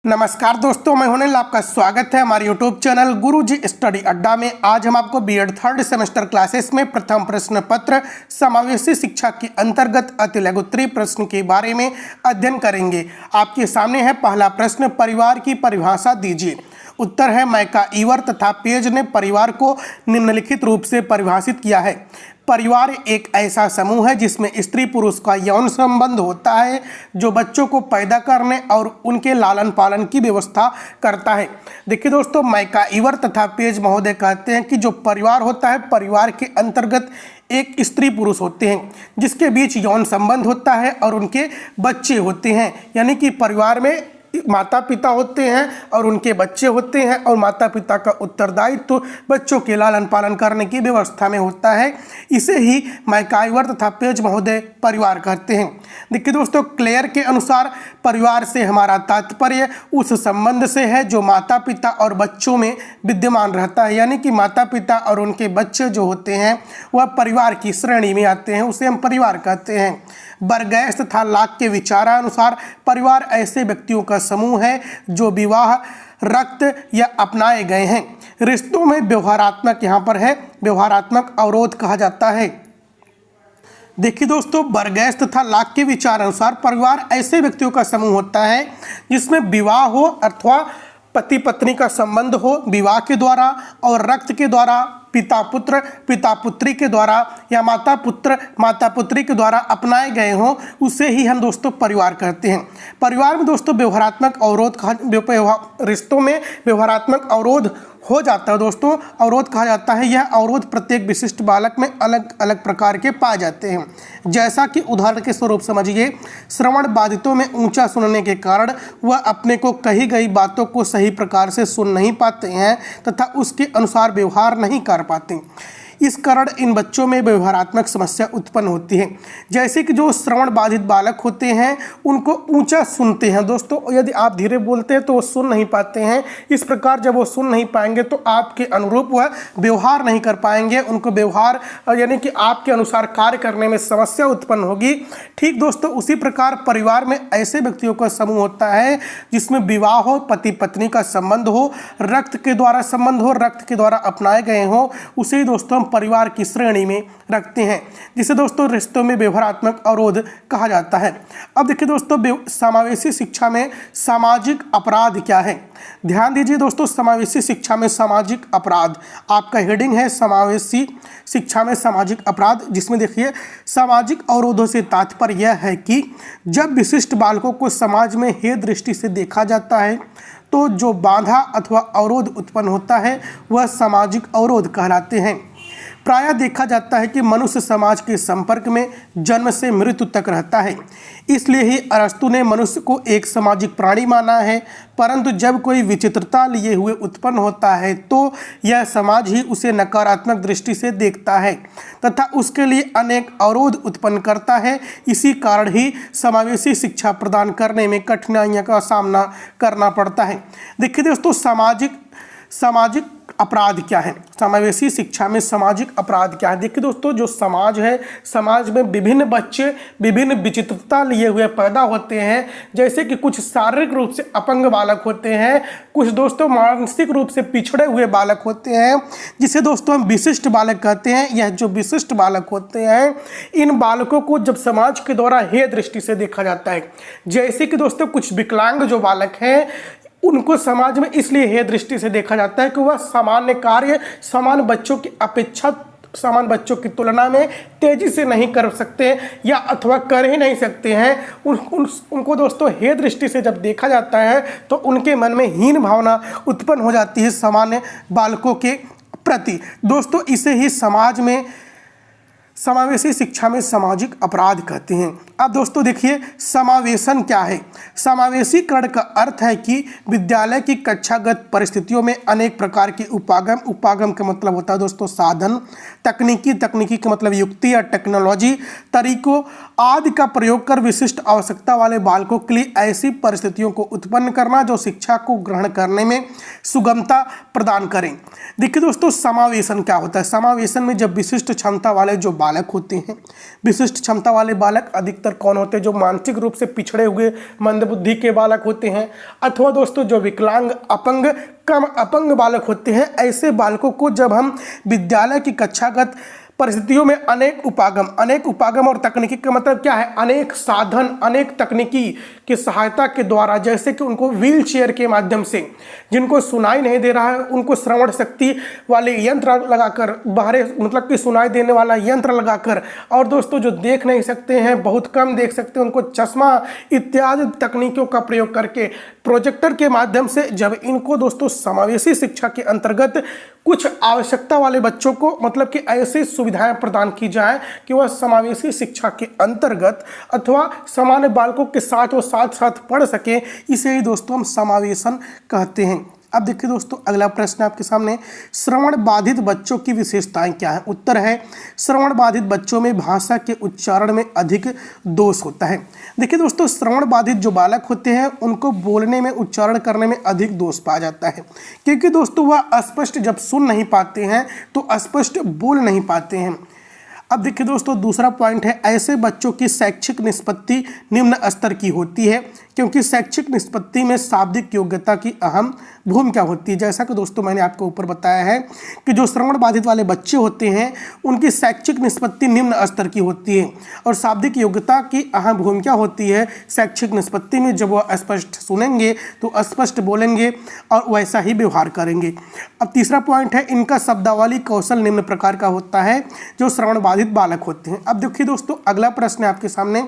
नमस्कार दोस्तों, मैं होने आपका स्वागत है हमारे यूट्यूब चैनल गुरुजी स्टडी अड्डा में। आज हम आपको बीएड थर्ड सेमेस्टर क्लासेस में प्रथम प्रश्न पत्र समावेशी शिक्षा के अंतर्गत अति लघु प्रश्न के बारे में अध्ययन करेंगे। आपके सामने है पहला प्रश्न, परिवार की परिभाषा दीजिए। उत्तर है मैका ईवर तथा पेज ने परिवार को निम्नलिखित रूप से परिभाषित किया है। परिवार एक ऐसा समूह है जिसमें स्त्री पुरुष का यौन संबंध होता है जो बच्चों को पैदा करने और उनके लालन पालन की व्यवस्था करता है। देखिए दोस्तों, मैका ईवर तथा पेज महोदय कहते हैं कि जो परिवार होता है, परिवार के अंतर्गत एक स्त्री पुरुष होते हैं जिसके बीच यौन संबंध होता है और उनके बच्चे होते हैं। यानी कि परिवार में माता पिता होते हैं और उनके बच्चे होते हैं और माता पिता का उत्तरदायित्व तो बच्चों के लालन पालन करने की व्यवस्था में होता है। इसे ही मैका ईवर तथा पेज महोदय परिवार कहते हैं। देखिए दोस्तों, क्लेयर के अनुसार परिवार से हमारा तात्पर्य उस संबंध से है जो माता पिता और बच्चों में विद्यमान रहता है। यानी कि माता पिता और उनके बच्चे जो होते हैं वह परिवार की श्रेणी में आते हैं, उसे हम परिवार कहते हैं। बर्गैस तथा लाक के विचारानुसार परिवार ऐसे व्यक्तियों का समूह है जो विवाह, रक्त या अपनाए गए हैं। रिश्तों में व्यवहारात्मक, यहाँ पर है व्यवहारात्मक अवरोध कहा जाता है। देखिए दोस्तों, बर्गैस तथा लाक के विचार अनुसार परिवार ऐसे व्यक्तियों का समूह होता है जिसमें विवाह हो अथवा पति पत्नी का संबंध हो विवाह के द्वारा, और रक्त के द्वारा पिता पुत्र, पिता पुत्री के द्वारा, या माता पुत्र, माता पुत्री के द्वारा अपनाए गए हों, उसे ही हम दोस्तों परिवार कहते हैं। परिवार में दोस्तों व्यवहारात्मक अवरोध रिश्तों में व्यवहारात्मक अवरोध हो जाता है दोस्तों, अवरोध कहा जाता है। यह अवरोध प्रत्येक विशिष्ट बालक में अलग अलग प्रकार के पाए जाते हैं। जैसा कि उदाहरण के स्वरूप समझिए, श्रवण बाधितों में ऊंचा सुनने के कारण वह अपने को कही गई बातों को सही प्रकार से सुन नहीं पाते हैं तथा उसके अनुसार व्यवहार नहीं कर पाते। इस कारण इन बच्चों में व्यवहारात्मक समस्या उत्पन्न होती है। जैसे कि जो श्रवण बाधित बालक होते हैं उनको ऊंचा सुनते हैं दोस्तों, यदि आप धीरे बोलते हैं तो वो सुन नहीं पाते हैं। इस प्रकार जब वो सुन नहीं पाएंगे तो आपके अनुरूप वह व्यवहार नहीं कर पाएंगे, उनको व्यवहार यानी कि आपके अनुसार कार्य करने में समस्या उत्पन्न होगी। ठीक दोस्तों, उसी प्रकार परिवार में ऐसे व्यक्तियों का समूह होता है जिसमें विवाह हो, पति पत्नी का संबंध हो, रक्त के द्वारा संबंध हो, रक्त के द्वारा अपनाए गए हों, उसे दोस्तों परिवार की श्रेणी में रखते हैं, जिसे दोस्तों रिश्तों में व्यवहारात्मक अवरोध कहा जाता है। अब देखिए दोस्तों, समावेशी शिक्षा में सामाजिक अपराध क्या है। ध्यान दीजिए दोस्तों, समावेशी शिक्षा में सामाजिक अपराध, आपका हेडिंग है समावेशी शिक्षा में सामाजिक अपराध, जिसमें देखिए सामाजिक अवरोधों से तात्पर्य यह है कि जब विशिष्ट बालकों को समाज में हेय दृष्टि से देखा जाता है तो जो बाधा अथवा अवरोध उत्पन्न होता है वह सामाजिक अवरोध कहलाते हैं। प्रायः देखा जाता है कि मनुष्य समाज के संपर्क में जन्म से मृत्यु तक रहता है, इसलिए ही अरस्तु ने मनुष्य को एक सामाजिक प्राणी माना है। परंतु जब कोई विचित्रता लिए हुए उत्पन्न होता है तो यह समाज ही उसे नकारात्मक दृष्टि से देखता है तथा उसके लिए अनेक अवरोध उत्पन्न करता है। इसी कारण ही समावेशी शिक्षा प्रदान करने में कठिनाइयों का सामना करना पड़ता है। देखिए दोस्तों, सामाजिक अपराध क्या है, समावेशी शिक्षा में सामाजिक अपराध क्या है। देखिए दोस्तों, जो समाज है, समाज में विभिन्न बच्चे विभिन्न विचित्रता लिए हुए पैदा होते हैं। जैसे कि कुछ शारीरिक रूप से अपंग बालक होते हैं, कुछ दोस्तों मानसिक रूप से पिछड़े हुए बालक होते हैं, जिसे दोस्तों हम विशिष्ट बालक कहते हैं। यह जो विशिष्ट बालक होते हैं, इन बालकों को जब समाज के द्वारा हेय दृष्टि से देखा जाता है। जैसे कि दोस्तों कुछ विकलांग जो बालक हैं उनको समाज में इसलिए हेय दृष्टि से देखा जाता है कि वह सामान्य कार्य सामान्य बच्चों की अपेक्षा सामान्य बच्चों की तुलना में तेजी से नहीं कर सकते या अथवा कर ही नहीं सकते हैं। उनको दोस्तों हेय दृष्टि से जब देखा जाता है तो उनके मन में हीन भावना उत्पन्न हो जाती है सामान्य बालकों के प्रति। दोस्तों इसे ही समाज में समावेशी शिक्षा में सामाजिक अपराध कहते हैं। अब दोस्तों देखिए, समावेशन क्या है। समावेशीकरण का अर्थ है कि विद्यालय की कक्षागत परिस्थितियों में अनेक प्रकार के उपागम का मतलब होता है दोस्तों साधन, तकनीकी का मतलब युक्ति या टेक्नोलॉजी, तरीकों आदि का प्रयोग कर विशिष्ट आवश्यकता वाले बालकों के लिए ऐसी परिस्थितियों को उत्पन्न करना जो शिक्षा को ग्रहण करने में सुगमता प्रदान करें। देखिए दोस्तों, समावेशन क्या होता है? समावेशन में जब विशिष्ट क्षमता वाले जो बालक होते हैं, विशिष्ट क्षमता वाले बालक अधिकतर कौन होते हैं? जो मानसिक रूप से पिछड़े हुए मंदबुद्धि के बालक होते हैं, अथवा दोस्तों जो विकलांग, अपंग, कम अपंग बालक होते हैं। ऐसे बालकों को जब हम विद्यालय की कक्षागत परिस्थितियों में अनेक उपागम और तकनीकी का मतलब क्या है? अनेक साधन, अनेक तकनीकी की सहायता के द्वारा, जैसे कि उनको व्हील चेयर के माध्यम से, जिनको सुनाई नहीं दे रहा है उनको श्रवण शक्ति वाले यंत्र लगाकर, बाहरे मतलब कि सुनाई देने वाला यंत्र लगाकर, और दोस्तों जो देख नहीं सकते हैं, बहुत कम देख सकते हैं, उनको चश्मा इत्यादि तकनीकों का प्रयोग करके, प्रोजेक्टर के माध्यम से, जब इनको दोस्तों समावेशी शिक्षा के अंतर्गत कुछ आवश्यकता वाले बच्चों को मतलब कि ऐसी सुविधाएं प्रदान की जाए कि वह समावेशी शिक्षा के अंतर्गत अथवा सामान्य बालकों के साथ वो साथ साथ पढ़ सकें, इसे ही दोस्तों हम समावेशन कहते हैं। अब देखिए दोस्तों, अगला प्रश्न आपके सामने, श्रवण बाधित बच्चों की विशेषताएं क्या है? उत्तर है, श्रवण बाधित बच्चों में भाषा के उच्चारण में अधिक दोष होता है। देखिए दोस्तों, श्रवण बाधित जो बालक होते हैं उनको बोलने में, उच्चारण करने में अधिक दोष पाया जाता है, क्योंकि दोस्तों वह स्पष्ट जब सुन नहीं पाते हैं तो स्पष्ट बोल नहीं पाते हैं। अब देखिए दोस्तों, दूसरा पॉइंट है, ऐसे बच्चों की शैक्षिक निष्पत्ति निम्न स्तर की होती है, क्योंकि शैक्षिक निष्पत्ति में शाब्दिक योग्यता की अहम भूमिका होती है। जैसा कि दोस्तों मैंने आपको ऊपर बताया है कि जो श्रवण बाधित वाले बच्चे होते हैं उनकी शैक्षिक निष्पत्ति निम्न स्तर की होती है और शाब्दिक योग्यता की अहम भूमिका होती है शैक्षिक निष्पत्ति में। जब वह स्पष्ट सुनेंगे तो स्पष्ट बोलेंगे और वैसा ही व्यवहार करेंगे। अब तीसरा पॉइंट है, इनका शब्दावली कौशल निम्न प्रकार का होता है जो श्रवण बाधित बालक होते हैं। अब देखिए दोस्तों, अगला प्रश्न है आपके सामने,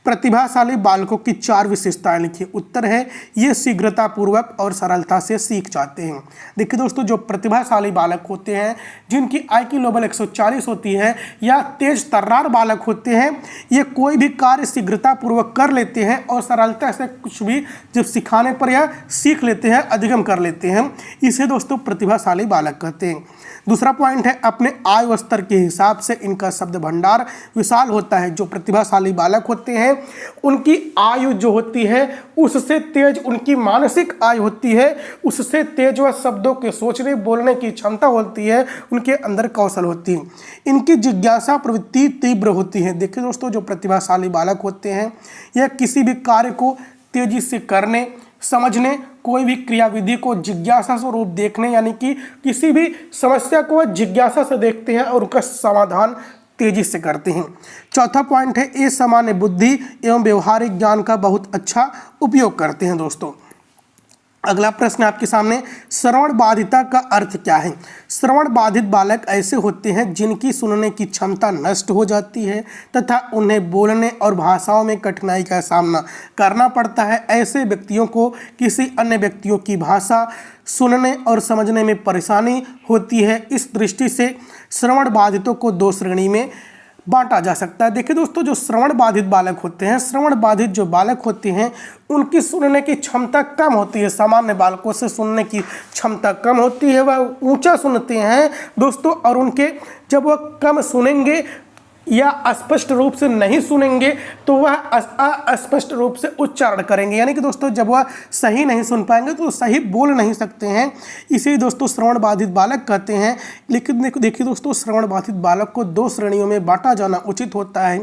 प्रतिभाशाली बालकों की 4 विशेषताएं लिखिए। उत्तर है, ये शीघ्रतापूर्वक और सरलता से सीख जाते हैं। देखिए दोस्तों, जो प्रतिभाशाली बालक होते हैं, जिनकी IQ लेवल 140 होती है, या तेज तर्रार बालक होते हैं, ये कोई भी कार्य शीघ्रतापूर्वक कर लेते हैं और सरलता से कुछ भी जब सिखाने पर या सीख लेते हैं, अधिगम कर लेते हैं। इसे दोस्तों प्रतिभाशाली बालक कहते हैं। दूसरा पॉइंट है, अपने आयु स्तर के हिसाब से इनका शब्द भंडार विशाल होता है। जो प्रतिभाशाली बालक होते हैं उनकी आयु जो होती है उससे तेज उनकी मानसिक आयु होती है, उससे तेज वह शब्दों के सोचने बोलने की क्षमता होती है, उनके अंदर कौशल होती है। इनकी जिज्ञासा प्रवृत्ति तीव्र होती है। देखिए दोस्तों, जो प्रतिभाशाली बालक होते हैं यह किसी भी कार्य को तेजी से करने, समझने, कोई भी क्रियाविधि को जिज्ञासा स्वरूप देखने, यानी कि किसी भी समस्या को जिज्ञासा से देखते हैं और उसका समाधान तेजी से करते हैं। चौथा पॉइंट है, ये सामान्य बुद्धि एवं व्यवहारिक ज्ञान का बहुत अच्छा उपयोग करते हैं। दोस्तों अगला प्रश्न आपके सामने, श्रवण बाधिता का अर्थ क्या है? श्रवण बाधित बालक ऐसे होते हैं जिनकी सुनने की क्षमता नष्ट हो जाती है तथा उन्हें बोलने और भाषाओं में कठिनाई का सामना करना पड़ता है। ऐसे व्यक्तियों को किसी अन्य व्यक्तियों की भाषा सुनने और समझने में परेशानी होती है। इस दृष्टि से श्रवण बाधितों को 2 श्रेणी में बांटा जा सकता है। देखिए दोस्तों, जो श्रवण बाधित बालक होते हैं, श्रवण बाधित जो बालक होते हैं उनकी सुनने की क्षमता कम होती है, सामान्य बालकों से सुनने की क्षमता कम होती है, वह ऊंचा सुनते हैं दोस्तों, और उनके जब वह कम सुनेंगे या अस्पष्ट रूप से नहीं सुनेंगे तो वह अस्पष्ट रूप से उच्चारण करेंगे, यानी कि दोस्तों जब वह सही नहीं सुन पाएंगे तो सही बोल नहीं सकते हैं। इसे दोस्तों श्रवण बाधित बालक कहते हैं। लेकिन देखिए दोस्तों, श्रवण बाधित बालक को 2 श्रेणियों में बांटा जाना उचित होता है।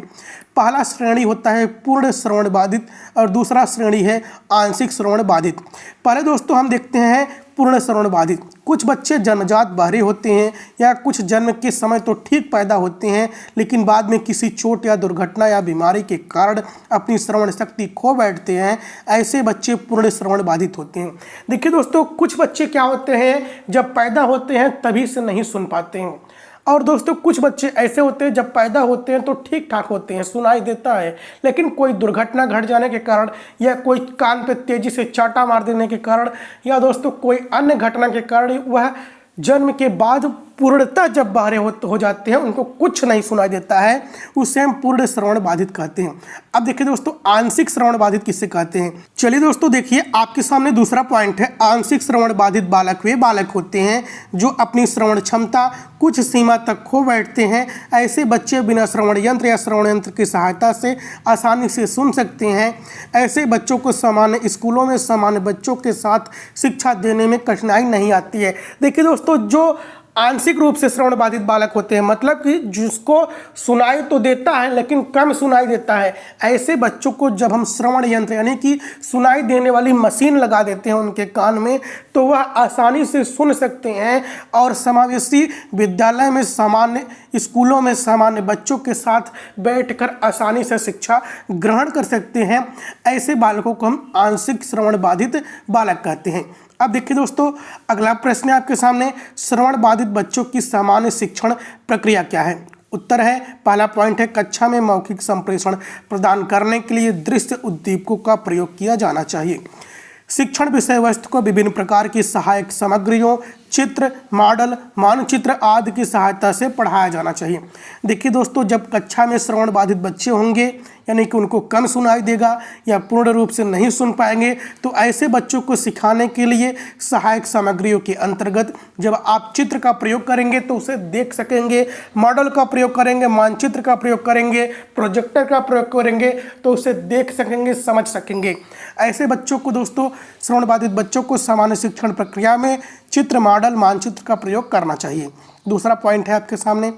पहला श्रेणी होता है पूर्ण श्रवण बाधित और दूसरा श्रेणी है आंशिक श्रवण बाधित। पहले दोस्तों हम देखते हैं पूर्ण श्रवण बाधित। कुछ बच्चे जन्मजात बहरे होते हैं या कुछ जन्म के समय तो ठीक पैदा होते हैं, लेकिन बाद में किसी चोट या दुर्घटना या बीमारी के कारण अपनी श्रवण शक्ति खो बैठते हैं। ऐसे बच्चे पूर्ण श्रवण बाधित होते हैं। देखिए दोस्तों, कुछ बच्चे क्या होते हैं, जब पैदा होते हैं तभी से नहीं सुन पाते हैं, और दोस्तों कुछ बच्चे ऐसे होते हैं जब पैदा होते हैं तो ठीक ठाक होते हैं, सुनाई देता है, लेकिन कोई दुर्घटना घट जाने के कारण या कोई कान पे तेजी से चाटा मार देने के कारण या दोस्तों कोई अन्य घटना के कारण वह जन्म के बाद पूर्णतः जब बहरे हो जाते हैं, उनको कुछ नहीं सुनाई देता है, उसे हम पूर्ण श्रवण बाधित कहते हैं। अब देखिए दोस्तों, आंशिक श्रवण बाधित किससे कहते हैं। चलिए दोस्तों देखिए, आपके सामने दूसरा पॉइंट है। आंशिक श्रवण बाधित बालक वे बालक होते हैं जो अपनी श्रवण क्षमता कुछ सीमा तक खो बैठते हैं। ऐसे बच्चे बिना श्रवण यंत्र या श्रवण यंत्र की सहायता से आसानी से सुन सकते हैं। ऐसे बच्चों को सामान्य स्कूलों में सामान्य बच्चों के साथ शिक्षा देने में कठिनाई नहीं आती है। देखिए दोस्तों, जो आंशिक रूप से श्रवण बाधित बालक होते हैं, मतलब कि जिसको सुनाई तो देता है लेकिन कम सुनाई देता है, ऐसे बच्चों को जब हम श्रवण यंत्र यानी कि सुनाई देने वाली मशीन लगा देते हैं उनके कान में, तो वह आसानी से सुन सकते हैं और समावेशी विद्यालय में सामान्य स्कूलों में सामान्य बच्चों के साथ बैठकर आसानी से शिक्षा ग्रहण कर सकते हैं। ऐसे बालकों को हम आंशिक श्रवण बाधित बालक कहते हैं। अब देखिए दोस्तों, अगला प्रश्न है आपके सामने, श्रवण बाधित बच्चों की सामान्य शिक्षण प्रक्रिया क्या है। उत्तर है, पहला पॉइंट है, कक्षा में मौखिक संप्रेषण प्रदान करने के लिए दृश्य उद्दीपकों का प्रयोग किया जाना चाहिए। शिक्षण विषय वस्तु को विभिन्न प्रकार की सहायक सामग्रियों, चित्र, मॉडल, मानचित्र आदि की सहायता से पढ़ाया जाना चाहिए। देखिए दोस्तों, जब कक्षा में श्रवण बाधित बच्चे होंगे, यानी कि उनको कम सुनाई देगा या पूर्ण रूप से नहीं सुन पाएंगे, तो ऐसे बच्चों को सिखाने के लिए सहायक सामग्रियों के अंतर्गत जब आप चित्र का प्रयोग करेंगे तो उसे देख सकेंगे, मॉडल का प्रयोग करेंगे, मानचित्र का प्रयोग करेंगे, प्रोजेक्टर का प्रयोग करेंगे तो उसे देख सकेंगे, समझ सकेंगे। ऐसे बच्चों को दोस्तों, श्रवण बाधित बच्चों को सामान्य शिक्षण प्रक्रिया में चित्र, मॉडल, मानचित्र का प्रयोग करना चाहिए। दूसरा पॉइंट है आपके सामने,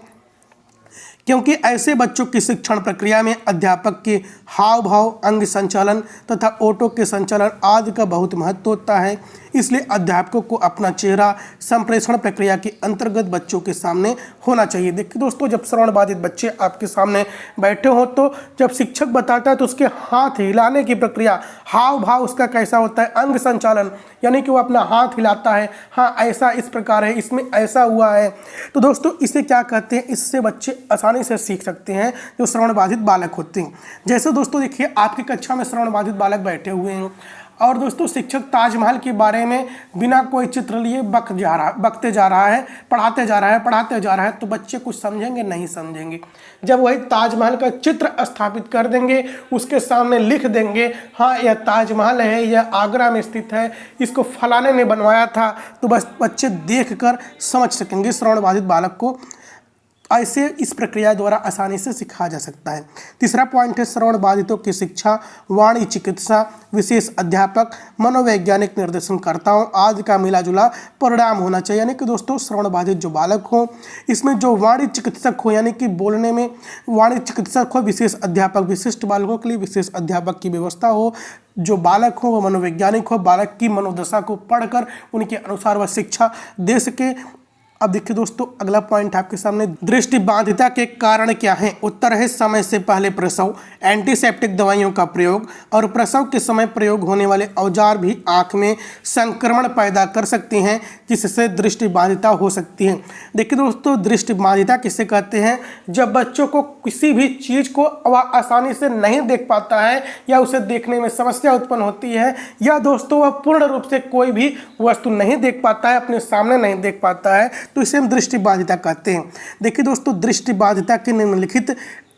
क्योंकि ऐसे बच्चों की शिक्षण प्रक्रिया में अध्यापक के हाव भाव, अंग संचालन तथा ओठों के संचालन आदि का बहुत महत्व होता है, इसलिए अध्यापकों को अपना चेहरा संप्रेषण प्रक्रिया के अंतर्गत बच्चों के सामने होना चाहिए। देखिए दोस्तों, जब श्रवण बाधित बच्चे आपके सामने बैठे हो तो जब शिक्षक बताता है तो उसके हाथ हिलाने की प्रक्रिया, हाव भाव उसका कैसा होता है, अंग संचालन यानी कि वो अपना हाथ हिलाता है, हाँ ऐसा इस प्रकार है, इसमें ऐसा हुआ है। तो दोस्तों इसे क्या कहते हैं, इससे बच्चे आसानी से सीख सकते हैं जो श्रवण बाधित बालक होते हैं। जैसे दोस्तों देखिए, आपकी कक्षा में श्रवण बाधित बालक बैठे हुए हैं और दोस्तों शिक्षक ताजमहल के बारे में बिना कोई चित्र लिए बकते जा रहा है, पढ़ाते जा रहा है, तो बच्चे कुछ समझेंगे नहीं समझेंगे। जब वही ताजमहल का चित्र स्थापित कर देंगे, उसके सामने लिख देंगे, हाँ यह ताजमहल है, यह आगरा में स्थित है, इसको फलाने ने बनवाया था, तो बस बच्चे देखकर समझ सकेंगे। श्रवण बाधित बालक को ऐसे इस प्रक्रिया द्वारा आसानी से सिखाया जा सकता है। तीसरा पॉइंट है, श्रवण बाधितों की शिक्षा वाणी, चिकित्सा, विशेष अध्यापक, मनोवैज्ञानिक निर्देशनकर्ताओं आदि का मिलाजुला परिणाम होना चाहिए। यानी कि दोस्तों श्रवण बाधित जो बालक हो, इसमें जो वाणी चिकित्सक हो यानी कि बोलने में वाणी चिकित्सक हो, विशेष अध्यापक, विशिष्ट बालकों के लिए विशेष अध्यापक की व्यवस्था हो, जो बालक हो वह मनोवैज्ञानिक हो, बालक की मनोदशा को पढ़कर उनके अनुसार वह शिक्षा दे सके। अब देखिए दोस्तों, अगला पॉइंट आपके सामने, दृष्टिबाधिता के कारण क्या है। उत्तर है, समय से पहले प्रसव, एंटीसेप्टिक दवाइयों का प्रयोग और प्रसव के समय प्रयोग होने वाले औजार भी आंख में संक्रमण पैदा कर सकते हैं, जिससे दृष्टिबाधिता हो सकती है। देखिए दोस्तों, दृष्टिबाधिता किसे कहते हैं, जब बच्चों को किसी भी चीज़ को वह आसानी से नहीं देख पाता है या उसे देखने में समस्या उत्पन्न होती है, या दोस्तों वह पूर्ण रूप से कोई भी वस्तु नहीं देख पाता है, अपने सामने नहीं देख पाता है, तो इसे हम दृष्टिबाधिता कहते हैं। देखिए दोस्तों, दृष्टिबाधिता के निम्नलिखित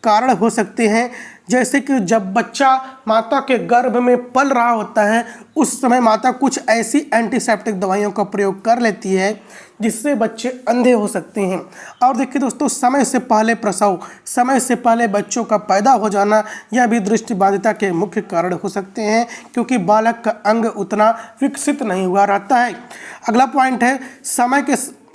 कारण हो सकते हैं, जैसे कि जब बच्चा माता के गर्भ में पल रहा होता है, उस समय माता कुछ ऐसी एंटीसेप्टिक दवाइयों का प्रयोग कर लेती है जिससे बच्चे अंधे हो सकते हैं। और देखिए दोस्तों, समय से पहले प्रसव, समय से पहले बच्चों का पैदा हो जाना, यह भी दृष्टिबाधिता के मुख्य कारण हो सकते हैं, क्योंकि बालक का अंग उतना विकसित नहीं हुआ रहता है। अगला पॉइंट है,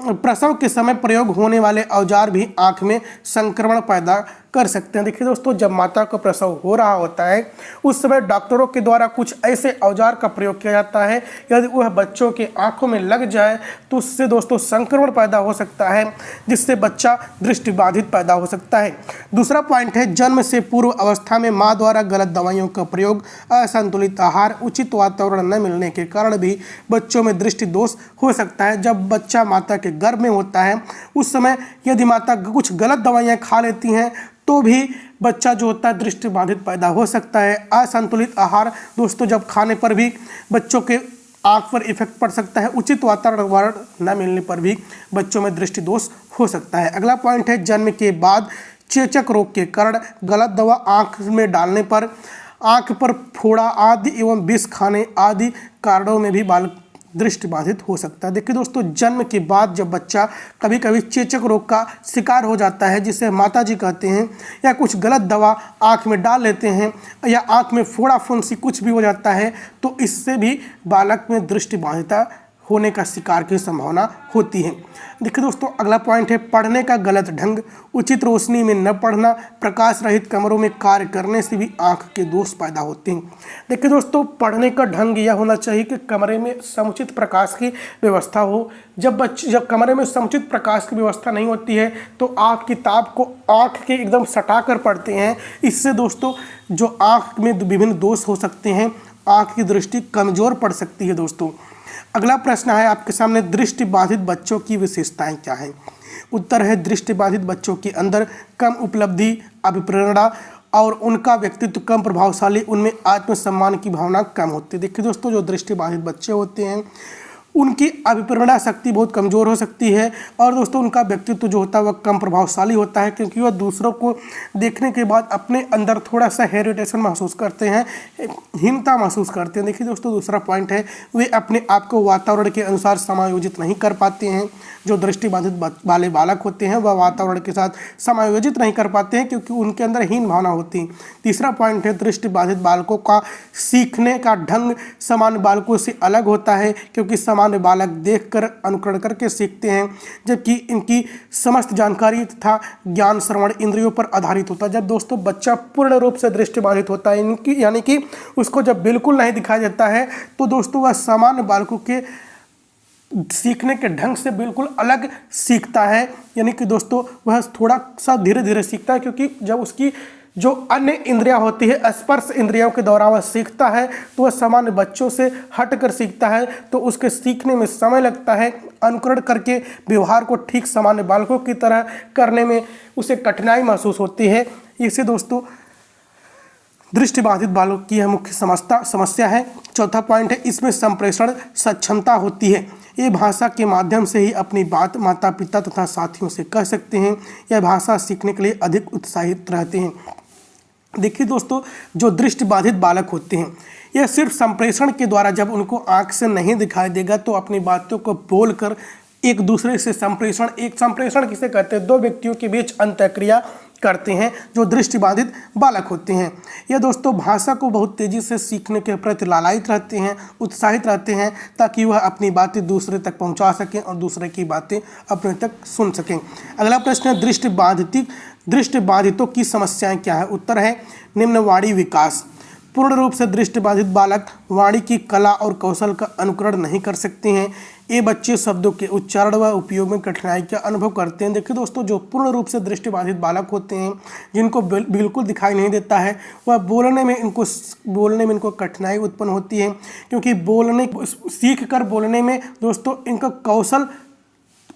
प्रसव के समय प्रयोग होने वाले औजार भी आंख में संक्रमण पैदा कर सकते हैं। देखिए दोस्तों, जब माता का प्रसव हो रहा होता है उस समय डॉक्टरों के द्वारा कुछ ऐसे औजार का प्रयोग किया जाता है, यदि वह बच्चों के आंखों में लग जाए तो उससे दोस्तों संक्रमण पैदा हो सकता है, जिससे बच्चा दृष्टिबाधित पैदा हो सकता है। दूसरा पॉइंट है, जन्म से पूर्व अवस्था में माँ द्वारा गलत दवाइयों का प्रयोग, असंतुलित आहार, उचित वातावरण न मिलने के कारण भी बच्चों में दृष्टि दोष हो सकता है। जब बच्चा माता के गर्भ में होता है उस समय यदि माता कुछ गलत दवाइयाँ खा लेती हैं तो भी बच्चा जो होता है दृष्टिबाधित पैदा हो सकता है। असंतुलित आहार दोस्तों, जब खाने पर भी बच्चों के आँख पर इफेक्ट पड़ सकता है। उचित वातावरण न मिलने पर भी बच्चों में दृष्टि दोष हो सकता है। अगला पॉइंट है जन्म के बाद चेचक रोग के कारण गलत दवा आँख में डालने पर आँख पर फोड़ा आदि एवं विष खाने आदि कारणों में भी बालक दृष्टि बाधित हो सकता है। देखिए दोस्तों, जन्म के बाद जब बच्चा कभी कभी चेचक रोग का शिकार हो जाता है, जिसे माताजी कहते हैं, या कुछ गलत दवा आँख में डाल लेते हैं या आँख में फोड़ा फुंसी कुछ भी हो जाता है, तो इससे भी बालक में दृष्टि बाधिता होने का शिकार की संभावना होती है। देखिए दोस्तों, अगला पॉइंट है पढ़ने का गलत ढंग। उचित रोशनी में न पढ़ना, प्रकाश रहित कमरों में कार्य करने से भी आँख के दोष पैदा होते हैं। देखिए दोस्तों, पढ़ने का ढंग यह होना चाहिए कि कमरे में समुचित प्रकाश की व्यवस्था हो। जब कमरे में समुचित प्रकाश की व्यवस्था नहीं होती है तो आप किताब को आँख के एकदम सटा कर पढ़ते हैं। इससे दोस्तों जो आँख में विभिन्न दोष हो सकते हैं, आँख की दृष्टि कमज़ोर पड़ सकती है। दोस्तों, अगला प्रश्न है आपके सामने, दृष्टि बाधित बच्चों की विशेषताएं क्या हैं? उत्तर है दृष्टि बाधित बच्चों के अंदर कम उपलब्धि, अभिप्रेरणा और उनका व्यक्तित्व कम प्रभावशाली, उनमें आत्मसम्मान की भावना कम होती है। देखिए दोस्तों, जो दृष्टि बाधित बच्चे होते हैं उनकी अभिप्रेरणा शक्ति बहुत कमज़ोर हो सकती है और दोस्तों उनका व्यक्तित्व जो होता है वह कम प्रभावशाली होता है, क्योंकि वह दूसरों को देखने के बाद अपने अंदर थोड़ा सा हेरिटेशन महसूस करते हैं, हीनता महसूस करते हैं। देखिए दोस्तों, दूसरा पॉइंट है वे अपने आप को वातावरण के अनुसार समायोजित नहीं कर पाते हैं। जो दृष्टिबाधित वाले बालक होते हैं वह वातावरण के साथ समायोजित नहीं कर पाते हैं, क्योंकि उनके अंदर हीन भावना होती है। तीसरा पॉइंट है दृष्टिबाधित बालकों का सीखने का ढंग सामान्य बालकों से अलग होता है, क्योंकि सामान्य बालक देखकर अनुकरण करके सीखते हैं, जबकि इनकी समस्त जानकारी तथा ज्ञान श्रवण इंद्रियों पर आधारित होता है। जब दोस्तों बच्चा पूर्ण रूप से दृष्टिबाधित होता है, इनकी यानी कि उसको जब बिल्कुल नहीं दिखाई देता है, तो दोस्तों वह सामान्य बालकों के सीखने के ढंग से बिल्कुल अलग सीखता है। यानी कि दोस्तों वह थोड़ा सा धीरे धीरे सीखता है, क्योंकि जब उसकी जो अन्य इंद्रियां होती है, स्पर्श इंद्रियों के द्वारा वह सीखता है, तो वह सामान्य बच्चों से हटकर सीखता है, तो उसके सीखने में समय लगता है। अनुकरण करके व्यवहार को ठीक सामान्य बालकों की तरह करने में उसे कठिनाई महसूस होती है। इसे दोस्तों दृष्टिबाधित बालकों की यह मुख्य समस्या है। चौथा पॉइंट है इसमें संप्रेषण सक्षमता होती है। ये भाषा के माध्यम से ही अपनी बात माता पिता तथा साथियों से कह सकते हैं। यह भाषा सीखने के लिए अधिक उत्साहित रहते हैं। देखिए दोस्तों, जो दृष्टिबाधित बालक होते हैं यह सिर्फ संप्रेषण के द्वारा, जब उनको आँख से नहीं दिखाई देगा तो अपनी बातों को बोलकर एक दूसरे से संप्रेषण किसे कहते हैं, दो व्यक्तियों के बीच अंतःक्रिया करते हैं जो दृष्टिबाधित बालक होते हैं। यह दोस्तों भाषा को बहुत तेज़ी से सीखने के प्रति लालायित रहते हैं, उत्साहित रहते हैं, ताकि वह अपनी बातें दूसरे तक पहुंचा सकें और दूसरे की बातें अपने तक सुन सकें। अगला प्रश्न है दृष्टिबाधितों की समस्याएं क्या है? उत्तर है निम्न वाणी विकास। पूर्ण रूप से दृष्टिबाधित बालक वाणी की कला और कौशल का अनुकरण नहीं कर सकते हैं। ये बच्चे शब्दों के उच्चारण व उपयोग में कठिनाई का अनुभव करते हैं। देखिए दोस्तों, जो पूर्ण रूप से दृष्टिबाधित बालक होते हैं, जिनको बिल्कुल दिखाई नहीं देता है, वह बोलने में इनको कठिनाई उत्पन्न होती है, क्योंकि सीख कर बोलने में दोस्तों इनका कौशल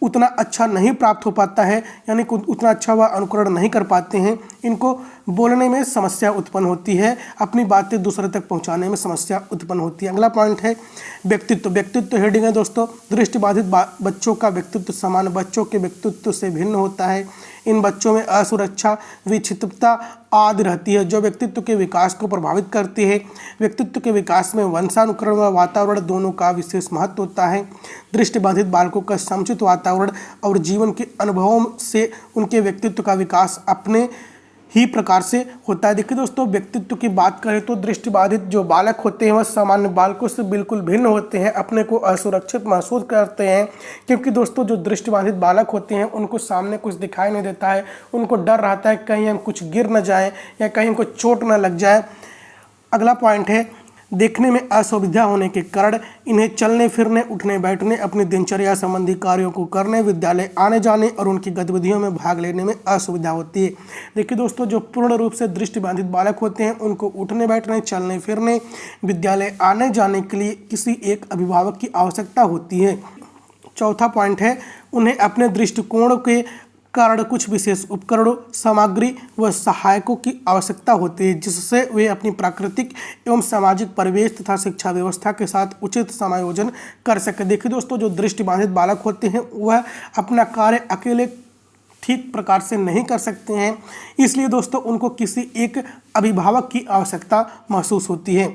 उतना अच्छा नहीं प्राप्त हो पाता है, यानी कि उतना अच्छा वह अनुकरण नहीं कर पाते हैं। इनको बोलने में समस्या उत्पन्न होती है, अपनी बातें दूसरे तक पहुंचाने में समस्या उत्पन्न होती है। अगला पॉइंट है व्यक्तित्व हेडिंग है दोस्तों। दृष्टिबाधित बच्चों का व्यक्तित्व सामान्य बच्चों के व्यक्तित्व से भिन्न होता है। इन बच्चों में असुरक्षा, विक्षिप्तता आदि रहती है, जो व्यक्तित्व के विकास को प्रभावित करती है। व्यक्तित्व के विकास में वंशानुकरण व वातावरण दोनों का विशेष महत्व होता है। दृष्टिबाधित बालकों का समुचित वातावरण और जीवन के अनुभवों से उनके व्यक्तित्व का विकास अपने ही प्रकार से होता है। देखिए दोस्तों, व्यक्तित्व की बात करें तो दृष्टिबाधित जो बालक होते हैं वह सामान्य बालकों से बिल्कुल भिन्न होते हैं, अपने को असुरक्षित महसूस करते हैं, क्योंकि दोस्तों जो दृष्टिबाधित बालक होते हैं उनको सामने कुछ दिखाई नहीं देता है, उनको डर रहता है कहीं हम कुछ गिर न जाए या कहीं उनको चोट न लग जाए। अगला पॉइंट है देखने में असुविधा होने के कारण इन्हें चलने फिरने, उठने बैठने, अपनी दिनचर्या संबंधी कार्यों को करने, विद्यालय आने जाने और उनकी गतिविधियों में भाग लेने में असुविधा होती है। देखिए दोस्तों, जो पूर्ण रूप से दृष्टिबाधित बालक होते हैं उनको उठने बैठने, चलने फिरने, विद्यालय आने जाने के लिए किसी एक अभिभावक की आवश्यकता होती है। चौथा पॉइंट है उन्हें अपने दृष्टिकोण के कारण कुछ विशेष उपकरणों, सामग्री व सहायकों की आवश्यकता होती है जिससे वे अपनी प्राकृतिक एवं सामाजिक परिवेश तथा शिक्षा व्यवस्था के साथ उचित समायोजन कर सके। देखिए दोस्तों, जो दृष्टिबाधित बालक होते हैं वह अपना कार्य अकेले ठीक प्रकार से नहीं कर सकते हैं, इसलिए दोस्तों उनको किसी एक अभिभावक की आवश्यकता महसूस होती है।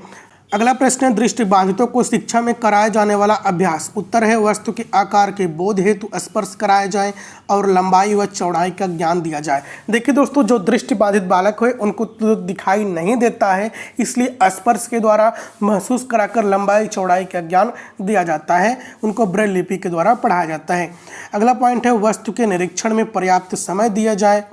अगला प्रश्न है, दृष्टिबाधितों को शिक्षा में कराया जाने वाला अभ्यास। उत्तर है, वस्तु के आकार के बोध हेतु स्पर्श कराया जाए और लंबाई व चौड़ाई का ज्ञान दिया जाए। देखिए दोस्तों, जो दृष्टिबाधित बालक है उनको तो दिखाई नहीं देता है, इसलिए स्पर्श के द्वारा महसूस कराकर लंबाई चौड़ाई का ज्ञान दिया जाता है, उनको ब्रेल लिपि के द्वारा पढ़ाया जाता है। अगला पॉइंट है, वस्तु के निरीक्षण में पर्याप्त समय दिया जाए,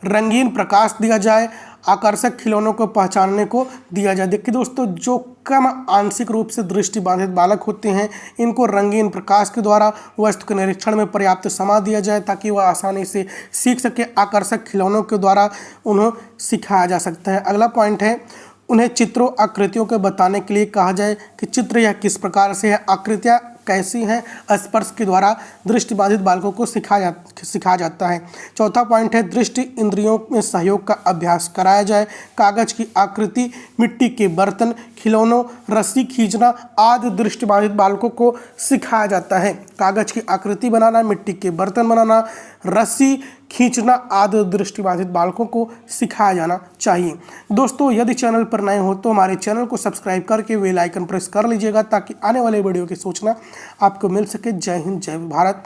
रंगीन प्रकाश दिया जाए, आकर्षक खिलौनों को पहचानने को दिया जाए। देखिए दोस्तों, जो कम आंशिक रूप से दृष्टिबाधित बालक होते हैं इनको रंगीन प्रकाश के द्वारा वस्तु के निरीक्षण में पर्याप्त समय दिया जाए ताकि वह आसानी से सीख सके। आकर्षक खिलौनों के द्वारा उन्हें सिखाया जा सकता है। अगला पॉइंट है, उन्हें चित्रों आकृतियों को बताने के लिए कहा जाए कि चित्र यह किस प्रकार से है, आकृतियाँ कैसी हैं। स्पर्श के द्वारा दृष्टिबाधित बालकों को सिखाया जाता है। चौथा पॉइंट है, दृष्टि इंद्रियों में सहयोग का अभ्यास कराया जाए। कागज की आकृति, मिट्टी के बर्तन, खिलौनों, रस्सी खींचना आदि दृष्टिबाधित बालकों को सिखाया जाता है। कागज की आकृति बनाना, मिट्टी के बर्तन बनाना, रस्सी खींचना आदि दृष्टिबाधित बालकों को सिखाया जाना चाहिए। दोस्तों, यदि चैनल पर नए हो तो हमारे चैनल को सब्सक्राइब करके बेल आइकन प्रेस कर लीजिएगा ताकि आने वाले वीडियो की सूचना आपको मिल सके। जय हिंद, जय भारत।